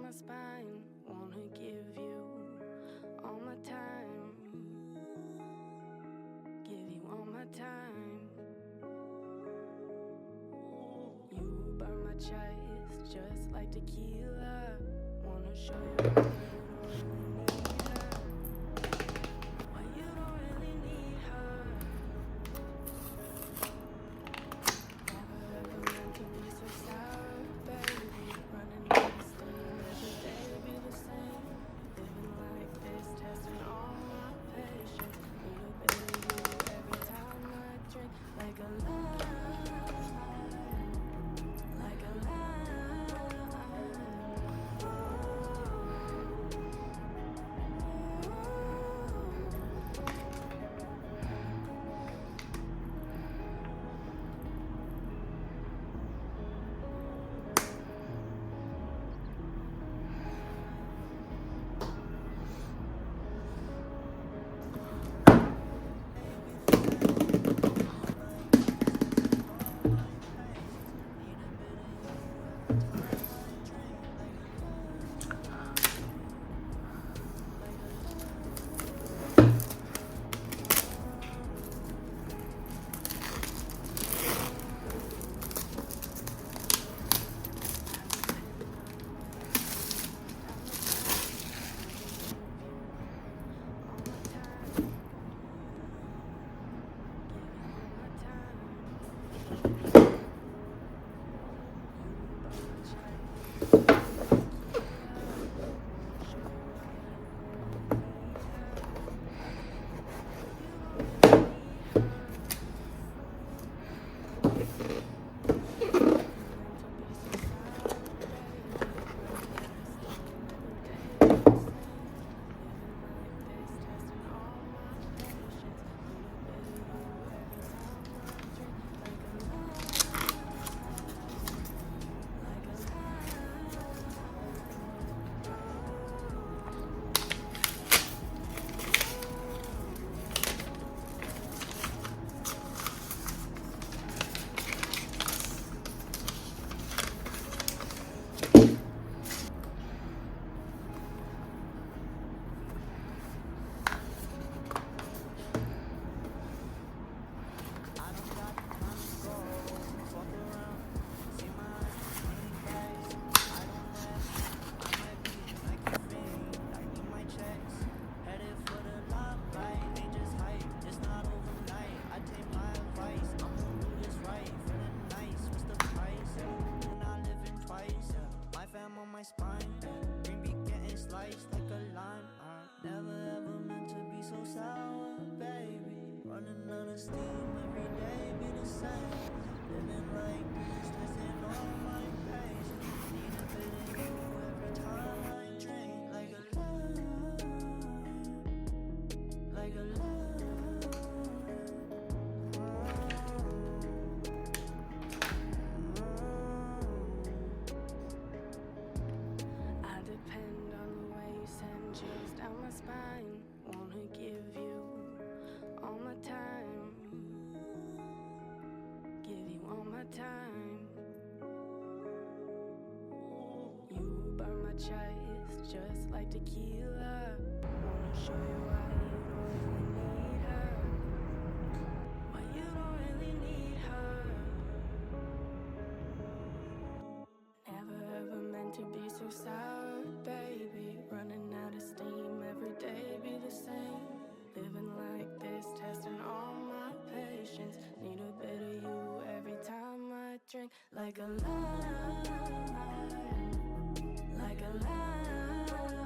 my spine. Wanna give you all my time. Give you all my time. You burn my chest just like tequila. Wanna show you why you don't really need her. Never ever meant to be so sour, baby. Running out of steam, every day be the same. Living like this, testing all my patience. Need a bit of you every time I drink. Like a lie, like a lie. My spine, green be getting sliced like a lime. Never ever meant to be so sour, baby. Running out of steam every day be the same. Living like this, testing all my patience. Need a bit of you every time I drink. Like a lie, like a lie. I depend on the way you send chills down my spine. Wanna give you all my time. Give you all my time. You burn my chest just like tequila. Wanna show you why you don't really need her. Why you don't really need her. Never ever meant to be so sour, baby. Running out of steam, every day be the same. Living like this, testing all my patience. Need a bit of you every time I drink. Like a lie, like a lie.